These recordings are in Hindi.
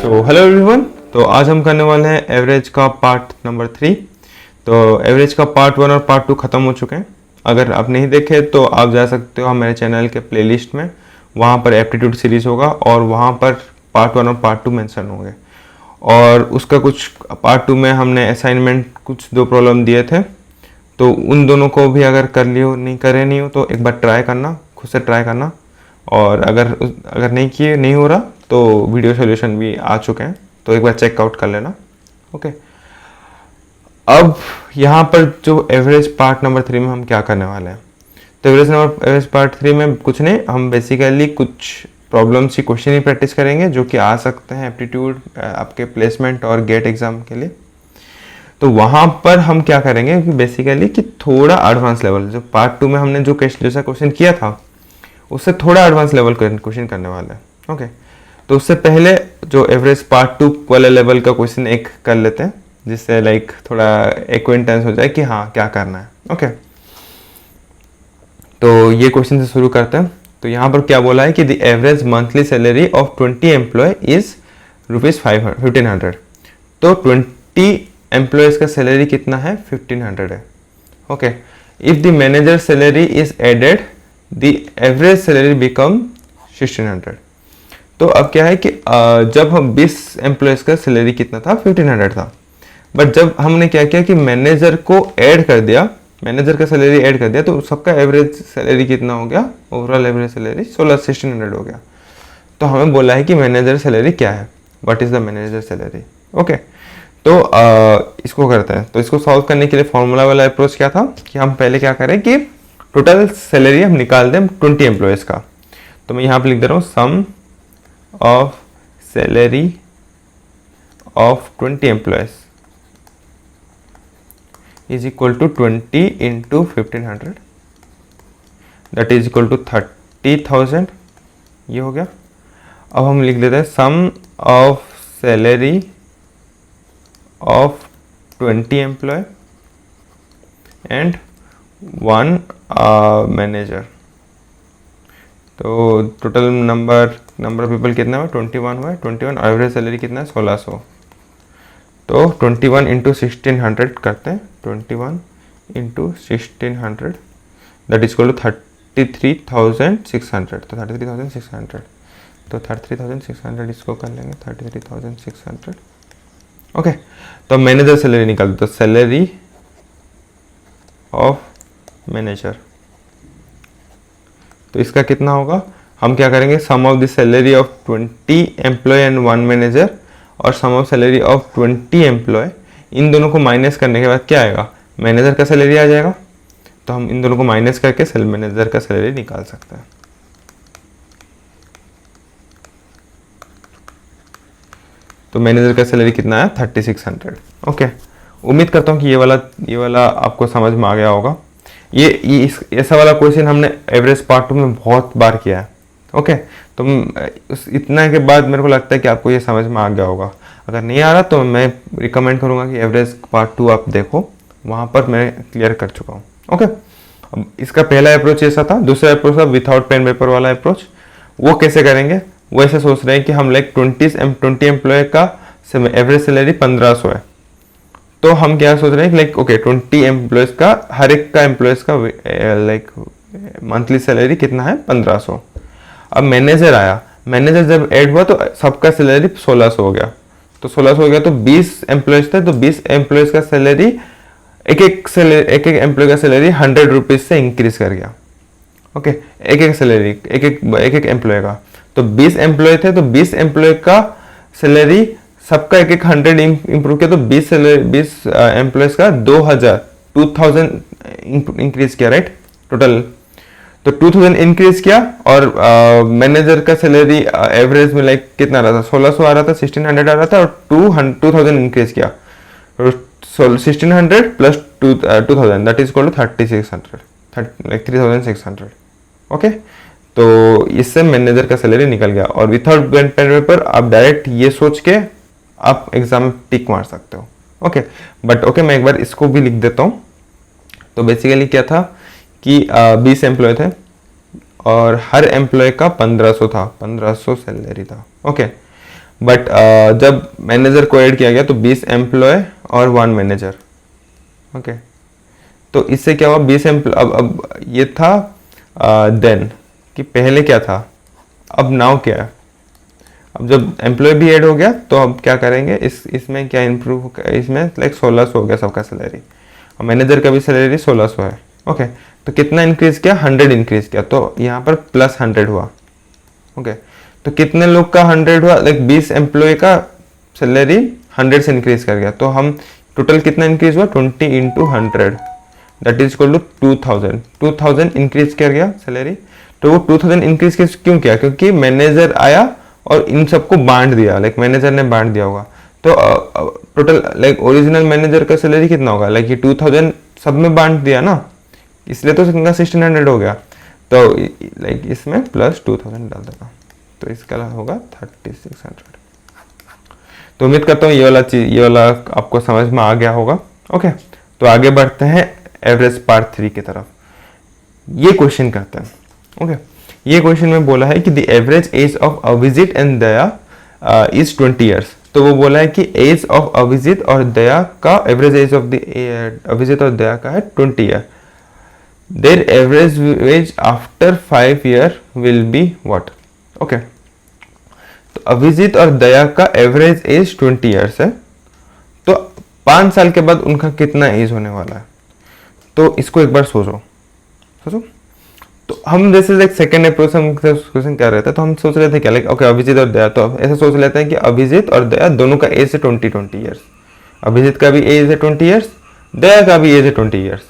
So hello everyone. तो आज हम करने वाले हैं एवरेज का पार्ट नंबर 3। तो एवरेज का पार्ट 1 और पार्ट 2 ख़त्म हो चुके हैं। अगर आप नहीं देखे तो आप जा सकते हो मेरे चैनल के प्लेलिस्ट में, वहाँ पर एप्टीट्यूड सीरीज़ होगा और वहाँ पर पार्ट 1 और पार्ट 2 मेंशन होंगे। और उसका कुछ पार्ट 2 में हमने असाइनमेंट कुछ 2 प्रॉब्लम दिए थे, तो उन दोनों को भी अगर कर लियो नहीं करे नहीं हो तो एक बार ट्राई करना, खुद से ट्राई करना। और अगर नहीं हो रहा तो वीडियो सॉल्यूशन भी आ चुके हैं, तो एक बार चेकआउट कर लेना। ओके, अब यहाँ पर जो एवरेज पार्ट नंबर 3 में हम क्या करने वाले हैं, तो एवरेज पार्ट 3 में कुछ नहीं, हम बेसिकली कुछ प्रॉब्लम्स की क्वेश्चन ही प्रैक्टिस करेंगे जो कि आ सकते हैं एप्टीट्यूड आपके प्लेसमेंट और गेट एग्जाम के लिए। तो वहाँ पर हम क्या करेंगे कि बेसिकली कि थोड़ा एडवांस लेवल, जो पार्ट 2 में हमने जो जैसा क्वेश्चन किया था उससे थोड़ा एडवांस लेवल क्वेश्चन करने वाले हैं। ओके, तो उससे पहले जो एवरेज पार्ट 2 वाले लेवल का क्वेश्चन एक कर लेते हैं, जिससे लाइक थोड़ा एक्वेंटेंस हो जाए कि हाँ क्या करना है। ओके, तो ये क्वेश्चन से शुरू करते हैं। तो यहाँ पर क्या बोला है कि the average monthly salary of 20 employ is ₹1500। तो 20 एम्प्लॉयज़ का सैलरी कितना है, 1500 है। Okay, if the manager salary is added the average salary become 1600। तो अब क्या है कि जब हम 20 एम्प्लॉयज़ का सैलरी कितना था, 1500 था, बट जब हमने क्या किया कि मैनेजर को ऐड कर दिया, मैनेजर का सैलरी ऐड कर दिया, तो सबका एवरेज सैलरी कितना हो गया, ओवरऑल एवरेज सैलरी 1600 हो गया। तो हमें बोला है कि मैनेजर सैलरी क्या है, what is the manager salary. Okay, तो इसको करते हैं। तो इसको सॉल्व करने के लिए फॉर्मूला वाला अप्रोच क्या था कि हम पहले क्या करें कि टोटल सैलरी हम निकाल दें 20 एम्प्लॉयज़ का। तो मैं यहाँ पे लिख दे रहा हूँ sum of salary of 20 employees is equal to 20 into 1500, that is equal to 30,000। ये हो गया। अब हम लिख देते हैं sum of salary of 20 employee and 1 manager. तो टोटल नंबर ऑफ पीपल कितना हुआ, 21 हुआ है। 21, एवरेज सैलरी कितना है, 1600। तो 21 इंटू 1600 करते हैं, 21 into 1600 that is equal to 33,600। तो 33,600, तो 33,600 इसको कर लेंगे 33,600। ओके, तो मैनेजर सैलरी निकाल दो। तो सैलरी ऑफ मैनेजर, तो इसका कितना होगा, हम क्या करेंगे sum of the salary of 20 employee and 1 manager और sum of salary of 20 employee, इन दोनों को माइनस करने के बाद क्या आएगा, मैनेजर का सैलरी आ जाएगा। तो हम इन दोनों को माइनस करके मैनेजर का सैलरी निकाल सकते हैं। तो मैनेजर का सैलरी कितना है, 3600। ओके, उम्मीद करता हूँ कि ये वाला आपको समझ में आ गया होगा। ये ऐसा वाला क्वेश्चन हमने एवरेज पार्ट 2 में बहुत बार किया है। ओके, तो इतना के बाद मेरे को लगता है कि आपको ये समझ में आ गया होगा। अगर नहीं आ रहा तो मैं रिकमेंड करूँगा कि एवरेज पार्ट 2 आप देखो, वहाँ पर मैं क्लियर कर चुका हूँ। ओके, अब इसका पहला अप्रोच ऐसा था। दूसरा अप्रोच था विदाउट पेन पेपर वाला अप्रोच। वो कैसे करेंगे, वो ऐसे सोच रहे हैं कि हम लाइक 20 एम्प्लॉय का एवरेज सैलरी 1500 है। तो हम क्या सोच रहे हैं कि लाइक ओके 20 एम्प्लॉयज़ का, हर एक का एम्प्लॉयज़ का लाइक मंथली सैलरी कितना है, 1500। अब मैनेजर आया, मैनेजर जब ऐड हुआ तो सबका सैलरी 1600 हो गया। तो 1600 हो गया, तो 20 एम्प्लॉयज़ थे, तो 20 एम्प्लॉयज़ का सैलरी एक एक एम्प्लॉय का सैलरी 100 रुपीज़ से इंक्रीज कर गया। ओके, एक सैलरी एक एम्प्लॉय का। तो 20 एम्प्लॉय थे, तो 20 एम्प्लॉय का सैलरी सबका एक 100 इंप्रूव किया, तो 20 एम्प्लॉयज का 2000 इंक्रीज किया, राइट टोटल। तो 2000 इंक्रीज किया और मैनेजर का सैलरी एवरेज में लाइक कितना आ रहा था, 1600 आ रहा था, 1600 आ रहा था, और 2000 इंक्रीज किया। 1600 plus 2000 that is equal to 3600, like 3600। Okay, तो इससे मैनेजर का सैलरी निकल गया। और विदाउट पेन पेपर आप डायरेक्ट ये सोच के आप एग्जाम में टिक मार सकते हो। ओके, बट ओके मैं एक बार इसको भी लिख देता हूँ। तो बेसिकली क्या था कि 20 एम्प्लॉय थे और हर एम्प्लॉय का 1500 था, 1500 सैलरी था। ओके, बट जब मैनेजर को ऐड किया गया तो 20 एम्प्लॉय और 1 मैनेजर। ओके, तो इससे क्या हुआ, 20 एम्प्लॉय, अब ये था देन कि पहले क्या था, अब नाउ क्या है। अब जब एम्प्लॉय भी ऐड हो गया तो अब क्या करेंगे, इसमें क्या इंप्रूव, इसमें लाइक 1600 हो गया सबका सैलरी, और मैनेजर का भी सैलरी 1600 है। ओके, तो कितना इंक्रीज किया, 100 इंक्रीज किया, तो यहाँ पर प्लस 100 हुआ। ओके, तो कितने लोग का 100 हुआ, लाइक 20 एम्प्लॉय का सैलरी 100 से इंक्रीज कर गया, तो हम टोटल कितना इंक्रीज हुआ, 20 into 100 that is equal to 2000 increase कर गया सैलरी। तो वो 2000 इंक्रीज क्यों किया, क्योंकि मैनेजर आया और इन सबको बांट दिया, लाइक मैनेजर ने बांट दिया होगा। तो टोटल लाइक ओरिजिनल मैनेजर का सैलरी कितना होगा, लाइक ये 2000 सब में बांट दिया ना, इसलिए तो इनका 1600 हो गया। तो लाइक इसमें प्लस 2000 डाल देगा, तो इसका होगा 3600। तो उम्मीद करता हूँ ये वाला चीज, ये वाला आपको समझ में आ गया होगा। ओके, तो आगे बढ़ते हैं एवरेज पार्ट 3 की तरफ। ये क्वेश्चन करते हैं। ओके, ये क्वेश्चन में बोला है कि the average age of Abhijeet and Daya is 20 years. तो वो बोला है कि एज ऑफ अभिजीत और दया का, average age of the Abhijeet और दया का है 20 year. Their average age after 5 year will be what. Okay, तो अभिजीत और दया का एवरेज एज 20 ईयर्स है, तो 5 साल के बाद उनका कितना एज होने वाला है। तो इसको एक बार सोचो। तो हम जैसे लाइक सेकेंड अप्रोच हम क्वेश्चन कर रहे थे, तो हम सोच रहे थे क्या, लाइक ओके अभिजीत और दया, तो ऐसे सोच लेते हैं कि अभिजीत और दया दोनों का एज है 20 ईयर्स। अभिजीत का भी एज है 20 ईयर्स, दया का भी एज है 20 ईयर्स।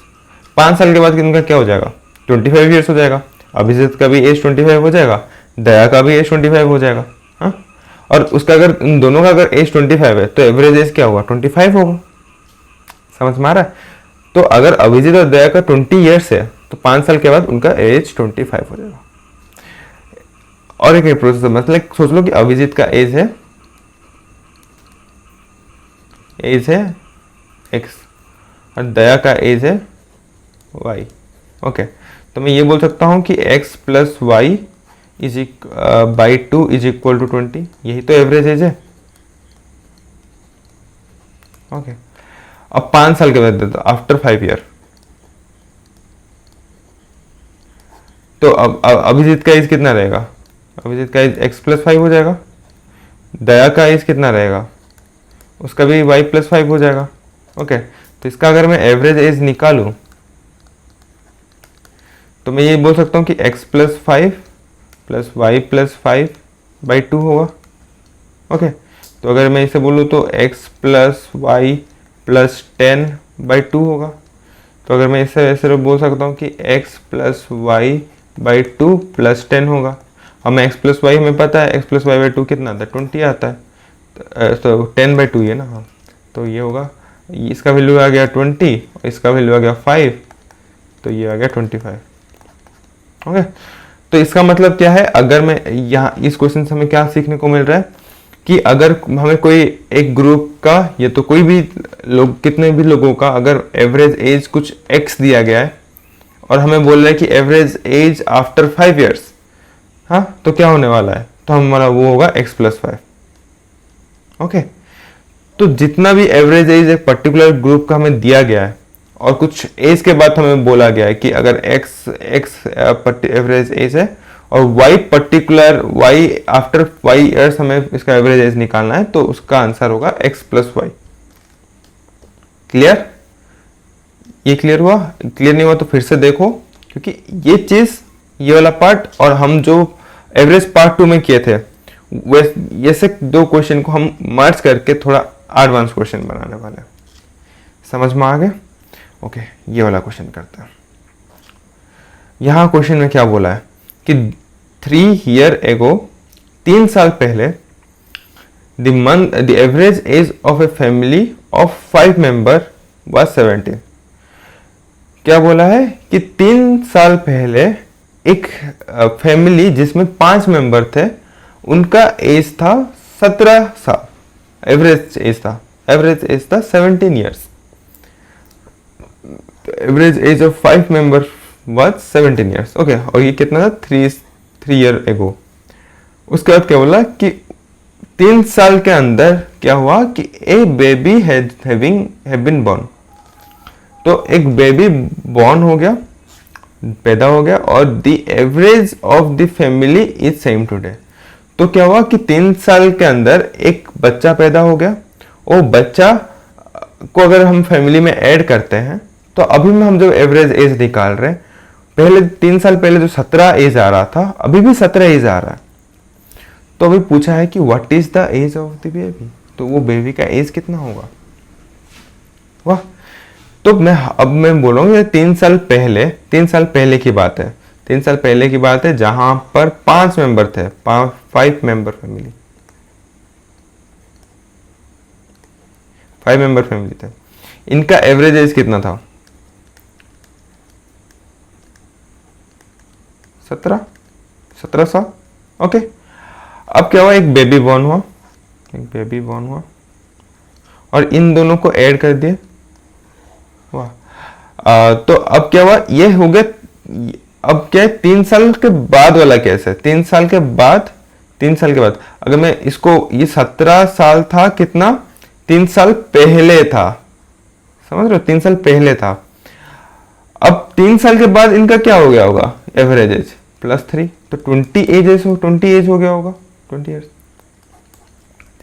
5 साल के बाद उनका क्या हो जाएगा, 25 ईयर्स हो जाएगा। अभिजीत का भी एज 25 हो जाएगा, दया का भी एज 25 हो जाएगा। हाँ, और उसका अगर इन दोनों का अगर एज 25 है तो एवरेज एज क्या होगा, 25 होगा। समझ में आ रहा है। तो अगर अभिजीत और दया का 20 ईयर्स है तो 5 साल के बाद उनका एज 25 हो जाएगा। और एक प्रोसेस मतलब सोच लो कि अभिजीत का एज है x और दया का एज है y। ओके, तो मैं ये बोल सकता हूँ कि x plus y by 2 is equal to 20। यही तो एवरेज एज है। ओके, अब 5 साल के बाद देता आफ्टर 5 ईयर, तो अब अभिजीत का एज कितना रहेगा, अभिजीत का एज x प्लस 5 हो जाएगा। दया का एज कितना रहेगा, उसका भी y प्लस 5 हो जाएगा। ओके, तो इसका अगर मैं एवरेज एज निकालूं तो मैं ये बोल सकता हूँ कि x plus 5 plus y plus 5 by 2 होगा। ओके, तो अगर मैं इसे बोलूँ तो x plus y plus 10 by 2 होगा। तो अगर मैं इसे ऐसे बोल सकता हूँ कि x plus y by 2 plus 10 होगा। हमें x प्लस वाई हमें पता है, x प्लस वाई बाई 2 कितना आता है, 20 आता है, तो 10 बाई 2 ये ना। हाँ, तो ये होगा, इसका वैल्यू आ गया 20 और इसका वैल्यू आ गया 5, तो ये आ गया 25। ओके, तो इसका मतलब क्या है, अगर मैं यहाँ इस क्वेश्चन से हमें क्या सीखने को मिल रहा है कि अगर हमें कोई एक ग्रुप का, ये तो कोई भी लोग, कितने भी लोगों का अगर एवरेज एज कुछ x दिया गया है और हमें बोल रहा है कि एवरेज एज आफ्टर 5 ईयर्स, हाँ, तो क्या होने वाला है, तो हमारा वो होगा x प्लस 5। ओके, तो जितना भी एवरेज एज एक पर्टिकुलर ग्रुप का हमें दिया गया है और कुछ एज के बाद हमें बोला गया है कि अगर x एवरेज एज है और y particular y after y years हमें इसका एवरेज एज निकालना है, तो उसका आंसर होगा x प्लस वाई। क्लियर? ये क्लियर हुआ? क्लियर नहीं हुआ तो फिर से देखो, क्योंकि ये चीज, ये वाला पार्ट और हम जो एवरेज पार्ट 2 में किए थे, ये से 2 क्वेश्चन को हम मर्ज करके थोड़ा एडवांस क्वेश्चन बनाने वाले हैं। समझ में आ गया? ओके, ये वाला क्वेश्चन करते हैं। यहाँ क्वेश्चन में क्या बोला है कि 3 ईयर एगो, 3 साल पहले, the average age of a family of 5 member was 17। क्या बोला है कि 3 साल पहले एक फैमिली जिसमें 5 मेंबर थे, उनका एज था 17 साल। एवरेज एज था 17 years. Average age of 5 member was 17 years. Okay, और ये कितना था, 3 ईयर एगो। उसके बाद क्या बोला कि 3 साल के अंदर क्या हुआ कि ए बेबी हैव बीन बोर्न, तो एक बेबी बॉर्न हो गया, पैदा हो गया, और the average of the family is same today. तो क्या हुआ कि 3 साल के अंदर एक बच्चा पैदा हो गया, वो बच्चा को अगर हम फैमिली में ऐड करते हैं तो अभी में हम जो एवरेज एज निकाल रहे हैं, पहले 3 साल पहले जो 17 एज आ रहा था, अभी भी 17 एज आ रहा है। तो अभी पूछा है कि what is the age of the baby, तो वो बेबी का एज कितना होगा। वाह, तो अब मैं बोलूँगा 3 साल पहले की बात है, 3 साल पहले की बात है जहां पर 5 मेंबर थे, 5 मेंबर फैमिली, 5 मेंबर फैमिली थे। इनका एवरेज एज कितना था? 17 साल। ओके, अब क्या हुआ, एक बेबी बॉर्न हुआ, और इन दोनों को ऐड कर दिए। वाह, तो अब क्या हुआ, ये हो गया। अब क्या है, 3 साल के बाद वाला केस है, 3 साल के बाद अगर मैं इसको, ये 17 साल था कितना, 3 साल पहले था, समझ रहे हो, 3 साल पहले था। अब 3 साल के बाद इनका क्या हो गया होगा, एवरेज एज +3, तो 20 एज हो गया होगा, 20 ईयर्स।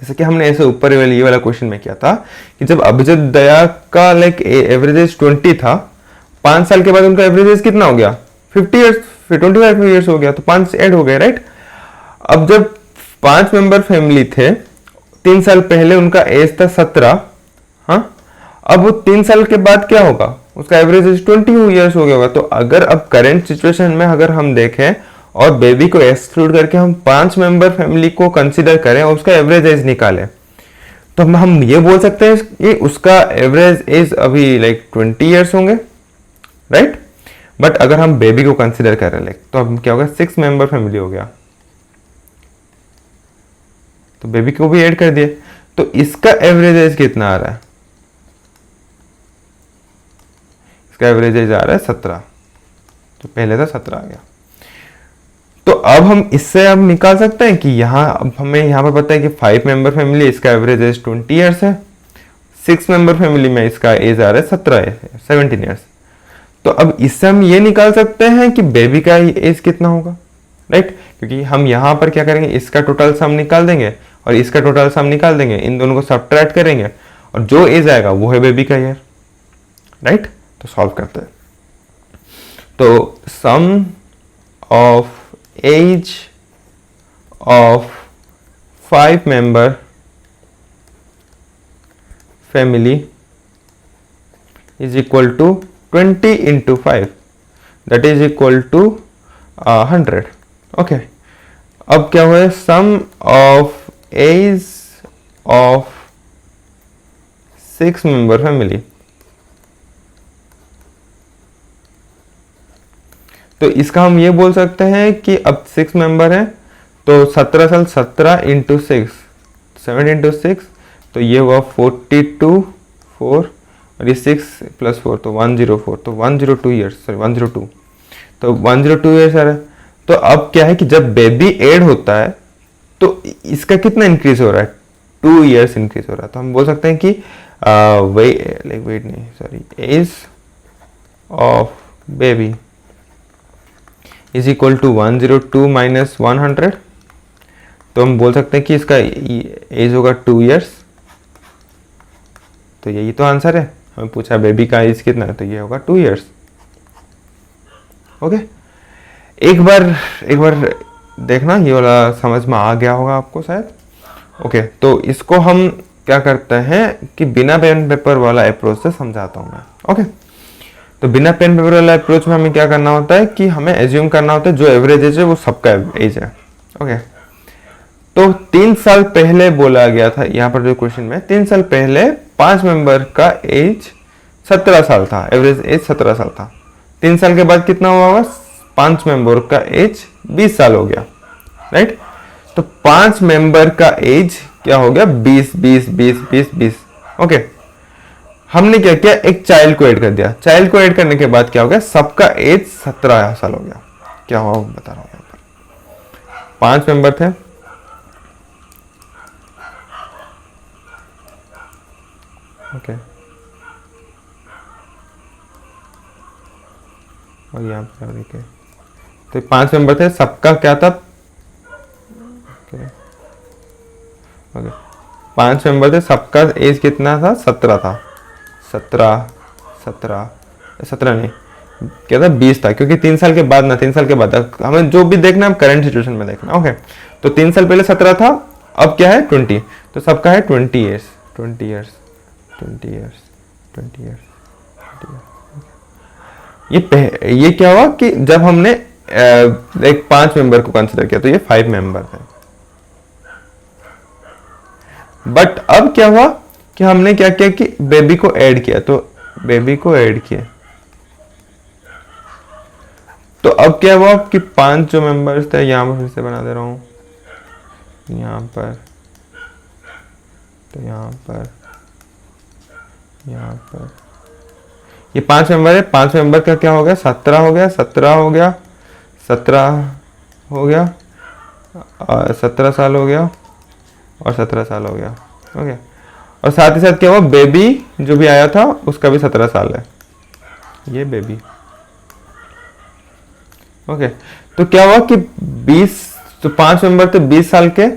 जैसे कि हमने ऐसे ऊपर ये वाला क्वेश्चन में किया था कि जब अभिजित दया का लाइक एवरेज एज 20 था, 5 साल के बाद उनका एवरेज एज कितना हो गया, 50 ईयर्स, फिर 25 ईयर्स हो गया, तो 5 ऐड हो गए, राइट। अब जब 5 मेंबर फैमिली थे, 3 साल पहले उनका एज था 17, हाँ, अब वो 3 साल के बाद क्या होगा, उसका एवरेज एज 20 ईयर्स हो गया होगा। तो अगर अब करंट सिचुएशन में अगर हम देखें और बेबी को एक्सक्लूड करके हम 5 मेंबर फैमिली को कंसीडर करें और उसका एवरेज एज निकालें, तो हम ये बोल सकते हैं कि उसका एवरेज एज अभी लाइक 20 ईयर्स होंगे, राइट। बट अगर हम बेबी को कंसीडर करें लाइक, तो अब क्या होगा, 6 मेंबर फैमिली हो गया, तो बेबी को भी ऐड कर दिए, तो इसका एवरेज एज कितना आ रहा है, इसका एवरेज एज आ रहा है 17, तो पहले था 17 आ गया। तो अब हम इससे अब निकाल सकते हैं कि यहाँ अब हमें यहाँ पर पता है कि 5 मेंबर फैमिली, इसका एवरेज एज 20 ईयर्स है, 6 मेंबर फैमिली में इसका एज आ रहा है 17 ईयर्स। तो अब इससे हम ये निकाल सकते हैं कि बेबी का एज कितना होगा, राइट, क्योंकि हम यहाँ पर क्या करेंगे, इसका टोटल सम निकाल देंगे और इसका टोटल सम निकाल देंगे, इन दोनों को सब्ट्रैक्ट करेंगे और जो एज आएगा वो है बेबी का ईयर, राइट। तो सॉल्व करते हैं। तो sum of age of 5 member family is equal to 20 into 5, that is equal to 100। Okay, अब क्या हुआ, sum of age of 6 member family, तो इसका हम ये बोल सकते हैं कि अब 6 मेंबर है, तो 17 साल, 17 इंटू 6, 7 इंटू 6, तो ये हुआ 42, 4 और ये 6 + 4 तो 104, तो 102 ईयर्स, सॉरी 102, तो 102 ईयर्स आ रहा है। तो अब क्या है कि जब बेबी ऐड होता है तो इसका कितना इंक्रीज हो रहा है, 2 ईयर्स इंक्रीज हो रहा है। तो हम बोल सकते हैं कि age of baby is equal to 102 minus 100, तो हम बोल सकते हैं कि इसका एज होगा 2 ईयर्स। तो यही तो आंसर है, हमें पूछा बेबी का एज कितना है, तो ये होगा 2 ईयर्स। ओके, एक बार देखना, ये वाला समझ में आ गया होगा आपको शायद। ओके, तो इसको हम क्या करते हैं कि बिना पेन पेपर वाला अप्रोच से समझाता हूँ मैं। ओके, तो बिना पेन पेपर वाला अप्रोच में हमें क्या करना होता है कि हमें एज्यूम करना होता है जो एवरेज एज है वो सबका एज है। ओके, तो 3 साल पहले बोला गया था यहाँ पर जो क्वेश्चन में, 3 साल पहले 5 मेंबर का एज 17 साल था, एवरेज एज 17 साल था। 3 साल के बाद कितना हुआ होगा, 5 मेंबर का एज 20 साल हो गया, राइट। तो 5 मेंबर का एज क्या हो गया, 20। ओके, हमने क्या किया, एक चाइल्ड को ऐड कर दिया, चाइल्ड को ऐड करने के बाद क्या हो गया, सबका एज 17 साल हो गया। क्या हुआ बता रहा हूँ, 5 मेंबर थे, ओके, और यहाँ पर और एक है, तो 5 मेंबर थे, सबका क्या था, ओके ओके, 5 मेंबर थे, सबका एज कितना था, 17 था, 17 17 17 नहीं, क्या था, 20 था, क्योंकि 3 साल के बाद ना, 3 साल के बाद हमें जो भी देखना है करंट सिचुएशन में देखना। ओके, तो 3 साल पहले 17 था, अब क्या है 20, तो सबका है 20 ईयर्स 20 ईयर्स 20 ईयर्स 20 ईयर्स। ये क्या हुआ कि जब हमने एक 5 मेंबर को कंसिडर किया तो ये 5 मेंबर थे, बट अब क्या हुआ कि हमने क्या किया कि बेबी को ऐड किया, तो बेबी को ऐड किया, तो अब क्या हुआ कि 5 जो मेंबर्स थे, यहां पर फिर से बना दे रहा हूं, यहां पर, तो यहां पर, यहां पर ये 5 मेंबर है, 5 मेंबर का क्या हो गया, 17 हो गया, 17 हो गया, 17 हो गया, 17 साल हो गया और 17 साल हो गया। ओके, और साथ ही साथ क्या हुआ, बेबी जो भी आया था उसका भी 17 साल है, ये बेबी। ओके, तो क्या हुआ कि 20, तो 5 मेंबर थे 20 साल के,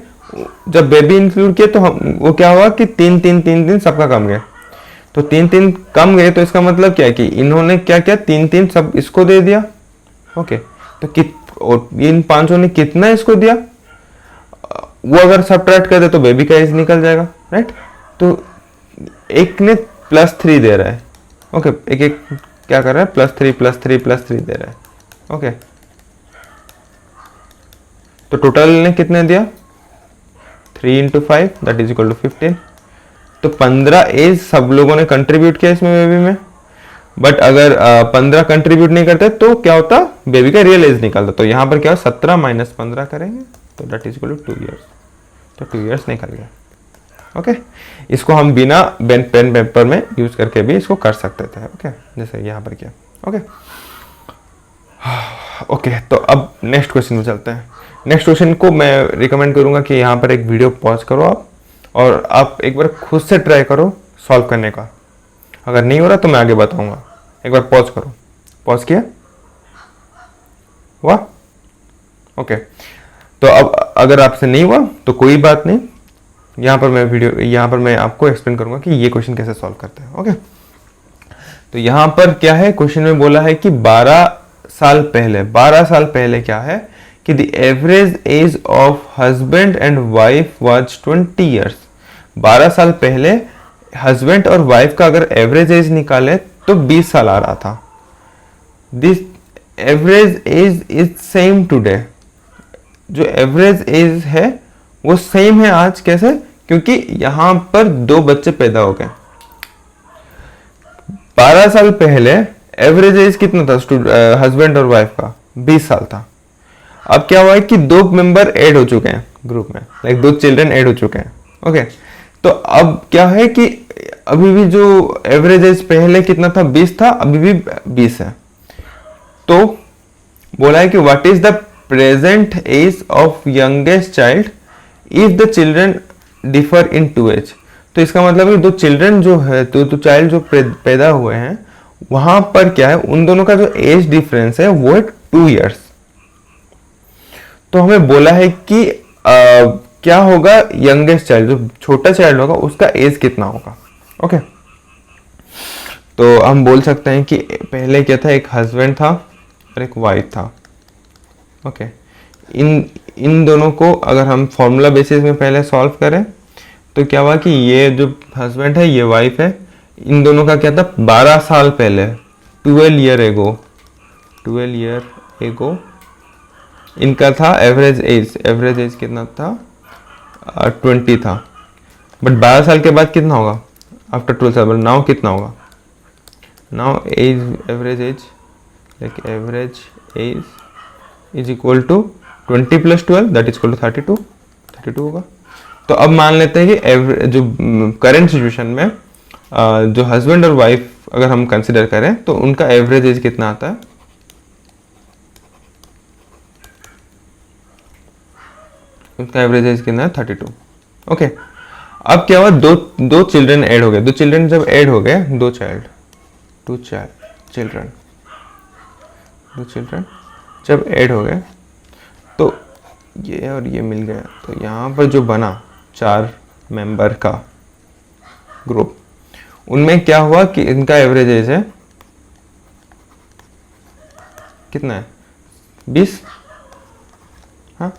जब बेबी इंक्लूड किए तो हम वो क्या हुआ कि 3 3 3 3 सबका कम गया, तो 3 3 कम गए, तो इसका मतलब क्या है कि इन्होंने क्या किया, 3 3 सब इसको दे दिया। ओके, तो इन 5 ने कितना इसको दिया, वो अगर सब्ट्रैक्ट कर दे तो बेबी का एज निकल जाएगा, राइट। तो एक ने +3 दे रहा है, ओके, एक एक क्या कर रहा है, +3 +3 +3 दे रहा है। ओके, तो टोटल ने कितने दिया, 3 × 5 दैट इज इक्वल टू 15, तो 15 एज सब लोगों ने कंट्रीब्यूट किया इसमें बेबी में, बट अगर 15 कंट्रीब्यूट नहीं करते तो क्या होता, बेबी का रियल एज निकलता, तो यहाँ पर क्या हो, 17 - 15 करेंगे तो that is equal to 2 years, तो 2 ईयर्स निकल गया। ओके, इसको हम बिना पेन पेपर में यूज करके भी इसको कर सकते थे। ओके, जैसे यहाँ पर किया। ओके ओके, तो अब नेक्स्ट क्वेश्चन में चलते हैं। नेक्स्ट क्वेश्चन को मैं रिकमेंड करूंगा कि यहाँ पर एक वीडियो पॉज करो आप, और आप एक बार खुद से ट्राई करो सॉल्व करने का, अगर नहीं हो रहा तो मैं आगे बताऊंगा। एक बार पॉज करो, पॉज किया, हुआ? ओके, तो अब अगर आपसे नहीं हुआ तो कोई बात नहीं, यहाँ पर मैं आपको एक्सप्लेन करूंगा कि ये क्वेश्चन कैसे सॉल्व करते हैं। ओके, तो यहाँ पर क्या है, क्वेश्चन में बोला है कि 12 साल पहले क्या है कि the average age of husband and wife was 20 years. 12 साल पहले हस्बैंड और वाइफ का अगर एवरेज एज निकाले तो 20 साल आ रहा था। This average age is same today, जो एवरेज एज है वो सेम है आज। कैसे? क्योंकि यहां पर 2 बच्चे पैदा हो गए। 12 साल पहले एवरेज एज कितना था हस्बैंड और वाइफ का? 20 साल था। अब क्या हुआ है कि 2 मेंबर ऐड हो चुके हैं ग्रुप में, लाइक 2 चिल्ड्रन ऐड हो चुके हैं। ओके, तो अब क्या है कि अभी भी जो एवरेज एज पहले कितना था, 20 था, अभी भी 20 है। तो बोला है कि what is the present age of youngest child if the children differ in 2 age. तो इसका मतलब है 2 चिल्ड्रन जो है, तो चाइल्ड जो पैदा हुए हैं वहां पर क्या है, उन दोनों का जो एज डिफरेंस है वो है 2 इयर्स। तो हमें बोला है कि क्या होगा, यंगेस्ट चाइल्ड जो छोटा चाइल्ड होगा उसका एज कितना होगा। ओके, तो हम बोल सकते हैं कि पहले क्या था, एक हस्बैंड था और एक वाइफ था। ओके, इन दोनों को अगर हम फॉर्मूला बेसिस में पहले सॉल्व करें तो क्या हुआ कि ये जो हस्बैंड है, ये वाइफ है, इन दोनों का क्या था, 12 साल पहले, 12 ईयर एगो इनका था एवरेज एज कितना था, 20 था। बट 12 साल के बाद कितना होगा, आफ्टर 12 साल, नाउ कितना होगा, now average age is equal to 20 + 12 that is equal to 32 होगा। तो अब मान लेते हैं कि जो करंट सिचुएशन में जो हस्बैंड और वाइफ अगर हम कंसिडर करें तो उनका एवरेज एज कितना आता है, उनका एवरेज एज कितना है, 32। ओके, अब क्या हुआ, दो चिल्ड्रन ऐड हो गए, दो चिल्ड्रन जब ऐड हो गए, दो चिल्ड्रन जब ऐड हो गए तो ये और ये मिल गया, तो यहाँ पर जो बना 4 मेंबर का ग्रुप, उनमें क्या हुआ कि इनका एवरेज एज है कितना है, 20। हाँ,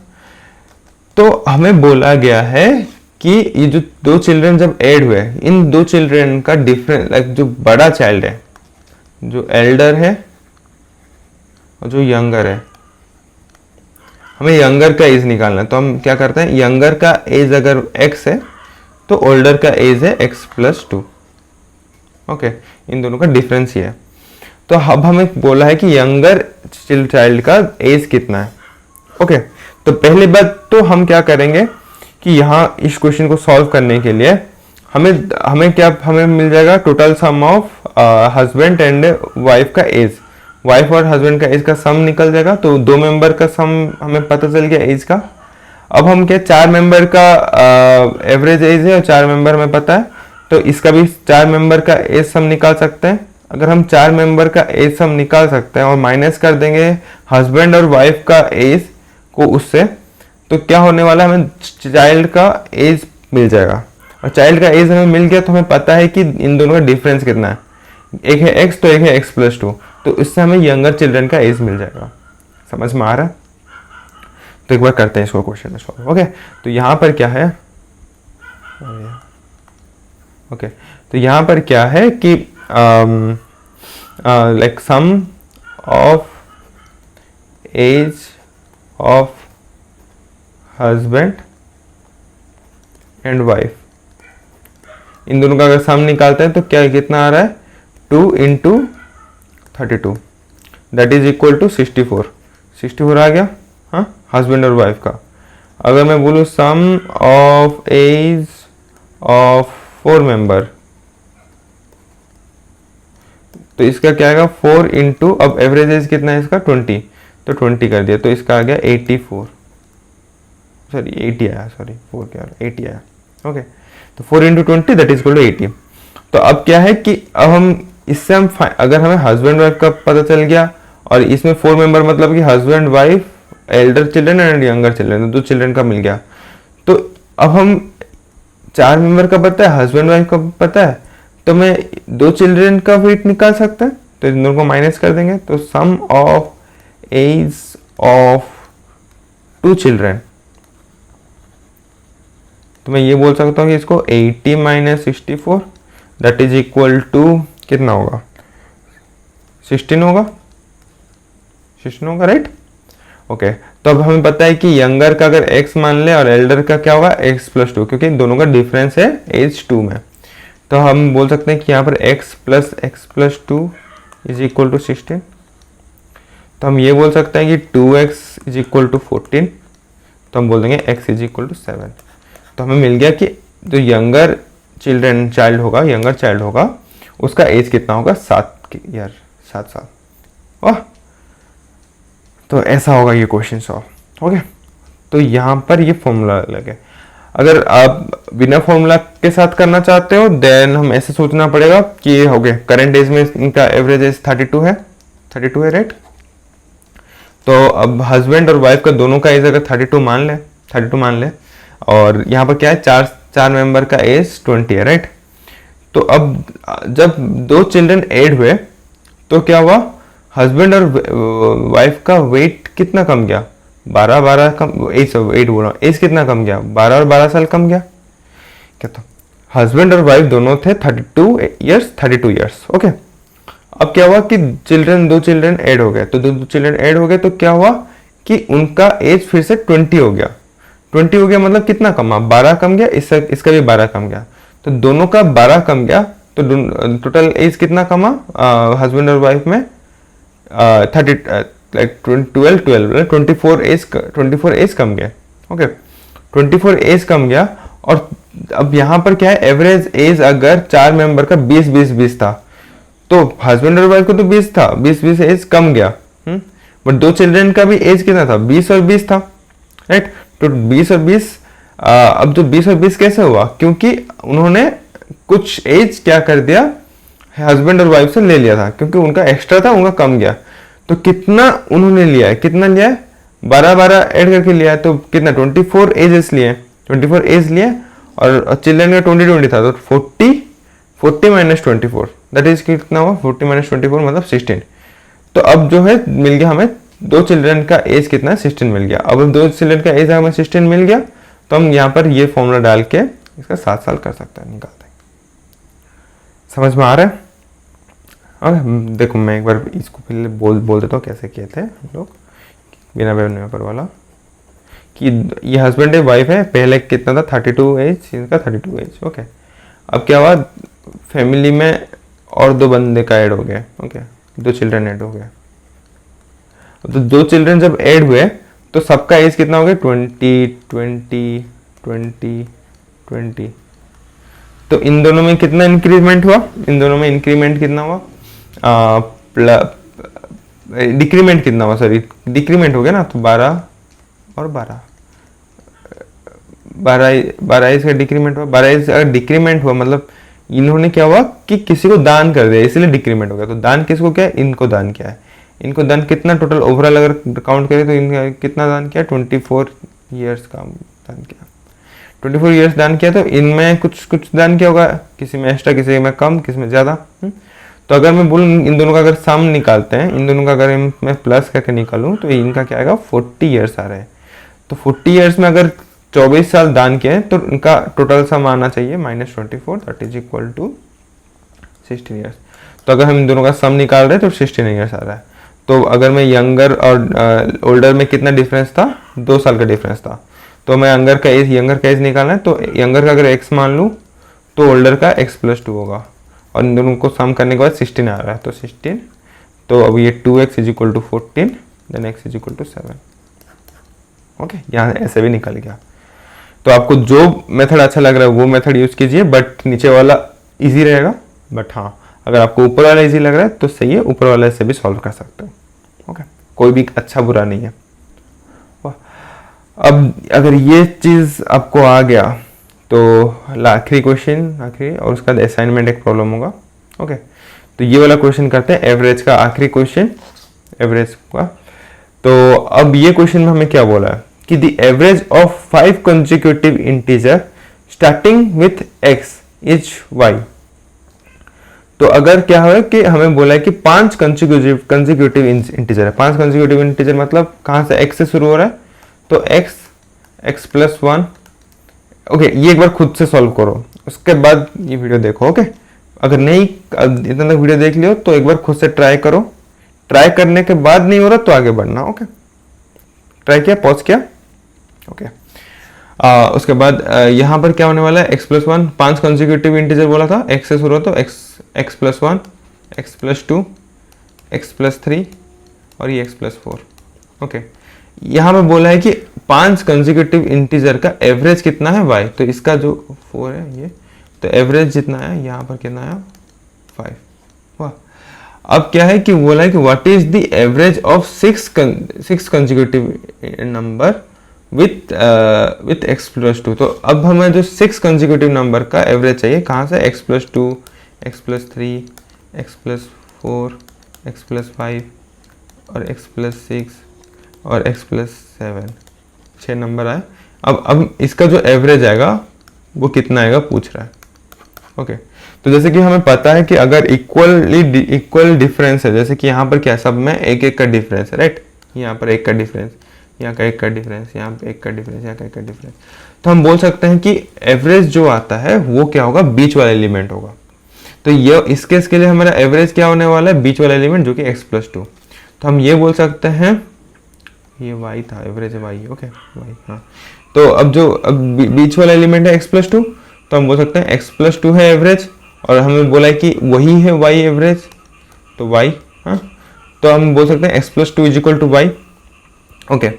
तो हमें बोला गया है कि ये जो दो चिल्ड्रन जब ऐड हुए, इन दो चिल्ड्रन का डिफरेंस, लाइक जो बड़ा चाइल्ड है, जो एल्डर है और जो यंगर है, हमें यंगर का एज निकालना है। तो हम क्या करते हैं, यंगर का एज अगर x है तो ओल्डर का एज है x+2। ओके, इन दोनों का डिफरेंस ही है। तो अब हमें बोला है कि यंगर चाइल्ड का एज कितना है। ओके, तो पहली बात तो हम क्या करेंगे कि यहाँ इस क्वेश्चन को सॉल्व करने के लिए हमें मिल जाएगा total sum of husband and wife का एज। वाइफ और हस्बैंड का एज का सम निकल जाएगा, तो 2 मेंबर का सम हमें पता चल गया एज का। अब हम क्या 4 मेंबर का एवरेज एज है और 4 मेंबर हमें पता है, तो इसका भी 4 मेंबर का एज सम निकाल सकते हैं। अगर हम 4 मेंबर का एज सम निकाल सकते हैं और माइनस कर देंगे हस्बैंड और वाइफ का एज को उससे, तो क्या होने वाला है, हमें चाइल्ड का एज मिल जाएगा। और चाइल्ड का एज हमें मिल गया तो हमें पता है कि इन दोनों का डिफरेंस कितना है, एक है x तो एक है x+2, तो इससे हमें यंगर चिल्ड्रन का एज मिल जाएगा। समझ में आ रहा है? तो एक बार करते हैं इसको क्वेश्चन में सॉल्व। ओके, तो यहाँ पर क्या है, ओके, तो यहाँ पर क्या है कि like sum of age of husband and wife, इन दोनों का अगर सम निकालते हैं तो क्या कितना आ रहा है, 2 × 32 दैट इज इक्वल टू 64 आ गया। हाँ, हस्बैंड और वाइफ का। अगर मैं बोलूँ सम ऑफ एज ऑफ 4 मेंबर, तो इसका क्या आएगा, 4 × अब एवरेज एज कितना है इसका, 20, तो 20 कर दिया, तो इसका आ गया 84, सॉरी 80 आया, सॉरी 4 क्या 80 आया। ओके, तो 4 × 20 दैट इज इक्वल टू 80। तो अब क्या है कि अब हम इससे अगर हमें हस्बैंड वाइफ का पता चल गया और इसमें 4 मेंबर मतलब कि husband wife Elder children and younger children, 2 children का मिल गया, तो अब हम 4 मेंबर का पता है, हस्बैंड वाइफ का पता है, तो मैं 2 चिल्ड्रन का वेट निकाल सकता है, तो इन दोनों को माइनस कर देंगे, तो sum of age of 2 children, तो मैं ये बोल सकता हूँ कि इसको 80 - 64 दैट इज इक्वल टू कितना होगा, 16 होगा, 16 होगा, राइट। ओके, तो अब हमें पता है कि यंगर का अगर x मान ले और एल्डर का क्या होगा, x+2, क्योंकि इन दोनों का डिफरेंस है एज 2 में, तो हम बोल सकते हैं कि यहाँ पर x + x+2 is equal to 16। तो हम ये बोल सकते हैं कि 2x इज इक्वल टू 14, तो हम बोल देंगे x इज इक्वल टू 7। तो हमें मिल गया कि जो यंगर चाइल्ड होगा उसका एज कितना होगा, 7 साल। वाह, तो ऐसा होगा ये क्वेश्चन सॉल्व। ओके, तो यहाँ पर ये फॉर्मूला लगे। अगर आप बिना फॉर्मूला के साथ करना चाहते हो देन हम ऐसे सोचना पड़ेगा कि हो गया करंट एज में इनका एवरेज एज 32 है, राइट। तो अब हस्बैंड और वाइफ का दोनों का एज अगर 32 मान ले और यहाँ पर क्या है, चार मेंबर का एज 20 है, राइट। तो अब जब 2 चिल्ड्रन ऐड हुए तो क्या हुआ, हस्बैंड और वाइफ का वेट कितना कम गया, 12 कम, एज कितना कम गया, 12 और 12 साल कम गया क्या। तो हस्बैंड और वाइफ दोनों थे 32 इयर्स। ओके, अब क्या हुआ कि 2 चिल्ड्रन ऐड हो गए, तो 2 चिल्ड्रन ऐड हो गए तो क्या हुआ कि उनका एज फिर से 20 हो गया। 20 हो गया मतलब कितना कमा, 12 कम गया, इसका भी 12 कम गया, तो दोनों का 12 कम गया, तो टोटल एज कितना कमा हस्बैंड और वाइफ में, 24 एज कम गया। ओके, 24 एज कम गया। और अब यहाँ पर क्या है, एवरेज एज अगर 4 मेंबर का 20 था, तो हस्बैंड और वाइफ को तो 20 था, 20 एज कम गया, बट 2 चिल्ड्रन का भी एज कितना था, 20 और 20 था, राइट। तो 20 और 20 अब जो 20 और 20 कैसे हुआ, क्योंकि उन्होंने कुछ एज क्या कर दिया, हस्बैंड और वाइफ से ले लिया था, क्योंकि उनका एक्स्ट्रा था, उनका कम गया। तो कितना उन्होंने लिया है, कितना लिया है, 12 ऐड करके लिया है, तो कितना 24 एजेस लिए, 24 एज लिए, और चिल्ड्रन का 20 था, तो 40 माइनस 24 दैट इज कितना हुआ, 40 माइनस 24 मतलब 16। तो अब जो है मिल गया हमें, दो चिल्ड्रन का एज कितना है, 16 मिल गया। अब दो चिल्ड्रन का एज हमें 16 मिल गया, तो हम यहाँ पर ये फॉर्मूला डाल के इसका 7 साल कर सकते हैं, निकाल देंगे। समझ में आ रहा है? और देखो मैं एक बार इसको पहले बोल देता हूँ कैसे किए थे हम लोग, बिना पेपर वाला, कि ये हस्बैंड है वाइफ है, पहले कितना था 32 एज, इनका 32 एज। ओके, अब क्या हुआ, फैमिली में और दो बंदे का ऐड हो गया। ओके, दो चिल्ड्रन ऐड हो गया। तो दो चिल्ड्रन जब ऐड हुए तो सबका एज कितना हो गया, 20। तो इन दोनों में कितना इंक्रीमेंट हुआ, इन दोनों में इंक्रीमेंट कितना हुआ, डिक्रीमेंट कितना हुआ, सॉरी डिक्रीमेंट हो गया ना, तो 12 और 12 इसका डिक्रीमेंट हुआ। 12 इसका डिक्रीमेंट हुआ मतलब इन्होंने क्या हुआ कि किसी को दान कर दिया, इसलिए डिक्रीमेंट हो गया। तो दान किसको क्या है, इनको दान किया है। इनको दान कितना टोटल ओवरऑल अगर काउंट करें तो इनका कितना दान किया, 24 ईयर्स का दान किया, 24 ईयर्स दान किया। तो इनमें कुछ दान किया होगा, किसी में एक्स्ट्रा, किसी में कम, किसी में ज़्यादा। तो अगर मैं बोलूँ इन दोनों का अगर सम निकालते हैं, इन दोनों का अगर मैं प्लस करके निकालूँ तो इनका क्या आएगा, 40 ईयर्स आ रहे हैं। तो 40 ईयर्स में अगर 24 साल दान किए तो इनका टोटल सम आना चाहिए -24 that is equal to 16 years. तो अगर हम इन दोनों का सम निकाल रहे हैं तो 16 ईयर्स आ रहा है। तो अगर मैं यंगर और ओल्डर में कितना डिफरेंस था, 2 साल का डिफरेंस था। तो मैं यंगर का एज निकालना है, तो यंगर का अगर x मान लूँ तो ओल्डर का x+2 होगा, और इन दोनों को सम करने के बाद 16 आ रहा है, तो 16। तो अब ये 2x is equal to 14 then x is equal to 7। Okay, यहाँ ऐसे भी निकल गया। तो आपको जो मेथड अच्छा लग रहा है वो मेथड यूज कीजिए, बट नीचे वाला इजी रहेगा। बट हाँ, अगर आपको ऊपर वाला इजी लग रहा है तो सही है, ऊपर वाले से भी सॉल्व कर सकते हो। ओके, कोई भी अच्छा बुरा नहीं है। अब अगर ये चीज़ आपको आ गया तो आखिरी क्वेश्चन और उसका असाइनमेंट एक प्रॉब्लम होगा। ओके, तो ये वाला क्वेश्चन करते हैं, एवरेज का आखिरी क्वेश्चन, एवरेज का। तो अब ये क्वेश्चन में हमें क्या बोला है कि the average of 5 consecutive integer starting with x is y। तो अगर क्या है कि हमें बोला है कि 5 कंसेक्यूटिव इंटीजर है। 5 कंसेक्यूटिव इंटीजर मतलब कहाँ से, x से शुरू हो रहा है, तो x+1। ओके, ये एक बार खुद से सॉल्व करो, उसके बाद ये वीडियो देखो। ओके, अगर नहीं इतना तक वीडियो देख लियो तो एक बार खुद से ट्राई करो। ट्राई करने के बाद नहीं हो रहा तो आगे बढ़ना। ओके, ट्राई किया, पॉज किया। ओके, उसके बाद यहाँ पर क्या होने वाला है, x+1, 5 कंसेक्यूटिव इंटीजर बोला था, x से शुरू हो तो x+1, x+2, x+3 और ये x+4। ओके, यहाँ पे बोला है कि 5 कंसेक्यूटिव इंटीजर का एवरेज कितना है y। तो इसका जो 4 है ये, तो एवरेज जितना है यहाँ पर कितना है 5। वाह, अब क्या है कि बोला है कि what is the average of 6 consecutive number with x+2। तो अब हमें जो 6 कंसेक्यूटिव नंबर का एवरेज चाहिए, कहाँ से, x+2, x+3, x+4, x+5 और x+6 और x+7, 6 नंबर आए। अब इसका जो एवरेज आएगा वो कितना आएगा पूछ रहा है। ओके, तो जैसे कि हमें पता है कि अगर इक्वल डिफरेंस है, जैसे कि यहाँ पर क्या सब में एक का डिफरेंस है, राइट, यहाँ पर 1 का डिफरेंस, यहाँ का 1 का डिफरेंस, यहाँ पे 1 का डिफरेंस, यहाँ का 1 का डिफरेंस, तो हम बोल सकते हैं कि एवरेज जो आता है वो क्या होगा, बीच वाला एलिमेंट होगा। तो ये इस केस के लिए हमारा एवरेज क्या होने वाला है, बीच वाला एलिमेंट जो कि x+2। तो हम ये बोल सकते हैं, ये y था, एवरेज है y। ओके, y, हाँ। तो अब बीच वाला एलिमेंट है x+2, तो हम बोल सकते हैं x+2 है एवरेज, और हमें बोला है कि वही है y एवरेज, तो y, हाँ। तो हम बोल सकते हैं x+2 is equal to y। Okay,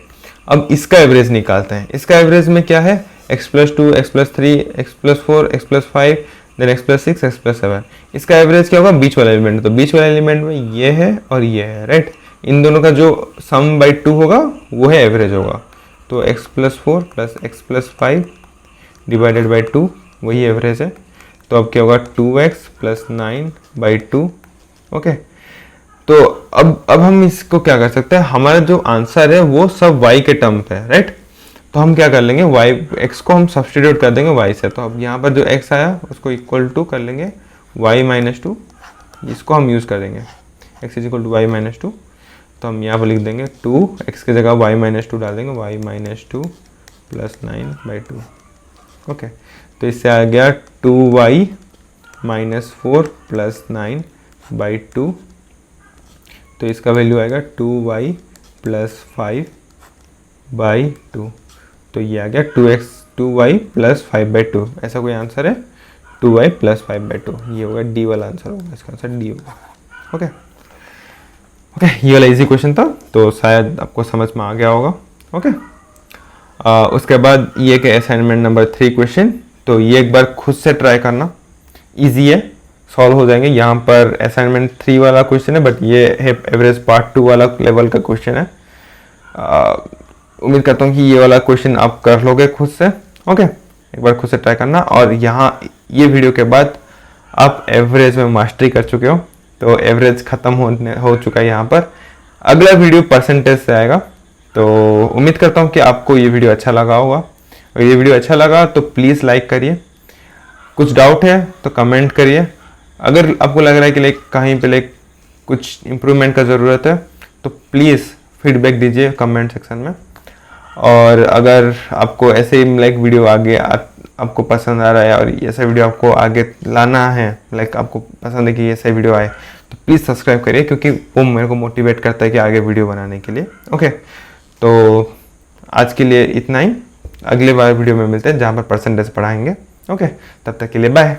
अब इसका एवरेज निकालते हैं। इसका एवरेज में क्या है, x+2, x+3, x+4, x+5 then x+6, x+7। इसका एवरेज क्या होगा, बीच वाला एलिमेंट। तो बीच वाला एलिमेंट में ये है और ये है, राइट। इन दोनों का जो सम बाई 2 होगा वो है एवरेज होगा। तो x+4 plus x+5 divided by 2, वही एवरेज है। तो अब क्या होगा 2x प्लस 9/2। ओके, तो अब हम इसको क्या कर सकते हैं, हमारा जो आंसर है वो सब y के टर्म पे है, राइट। तो हम क्या कर लेंगे, x को हम सब्सटीट्यूट कर देंगे y से। तो अब यहाँ पर जो x आया उसको इक्वल टू कर लेंगे y माइनस 2, इसको हम यूज़ कर देंगे x is equal to y minus 2। तो हम यहाँ पर लिख देंगे 2, x की जगह y माइनस 2 डाल देंगे, y माइनस 2 प्लस 9/2। ओके, तो इससे आ गया 2y माइनस 4 प्लस 9/2। तो इसका वैल्यू आएगा 2y प्लस 5/2। तो ये आ गया 2y प्लस 5/2। ऐसा कोई आंसर है 2y प्लस 5/2, ये होगा डी वाला आंसर होगा, इसका आंसर डी होगा। ओके ओके, ये वाला इजी क्वेश्चन था, तो शायद आपको समझ में आ गया होगा। ओके, उसके बाद ये के असाइनमेंट नंबर 3 क्वेश्चन, तो ये एक बार खुद से ट्राई करना, इजी है, सॉल्व हो जाएंगे। यहाँ पर असाइनमेंट 3 वाला क्वेश्चन है, बट ये है एवरेज पार्ट 2 वाला लेवल का क्वेश्चन है। उम्मीद करता हूँ कि ये वाला क्वेश्चन आप कर लोगे खुद से। ओके, एक बार खुद से ट्राई करना। और यहाँ ये वीडियो के बाद आप एवरेज में मास्टरी कर चुके हो, तो एवरेज ख़त्म हो चुका है यहाँ पर। अगला वीडियो परसेंटेज से आएगा। तो उम्मीद करता हूँ कि आपको ये वीडियो अच्छा लगा होगा। और ये वीडियो अच्छा लगा तो प्लीज़ लाइक करिए, कुछ डाउट है तो कमेंट करिए। अगर आपको लग रहा है कि कहीं पे कुछ इम्प्रूवमेंट का ज़रूरत है तो प्लीज़ फीडबैक दीजिए कमेंट सेक्शन में। और अगर आपको ऐसे ही वीडियो आगे आपको पसंद आ रहा है और ऐसा वीडियो आपको आगे लाना है, आपको पसंद है कि ऐसा वीडियो आए, तो प्लीज़ सब्सक्राइब करिए, क्योंकि वो मेरे को मोटिवेट करता है कि आगे वीडियो बनाने के लिए। ओके, तो आज के लिए इतना ही। अगले बार वीडियो में मिलते हैं जहाँ पर परसेंटेज पढ़ाएंगे। ओके, तब तक के लिए बाय।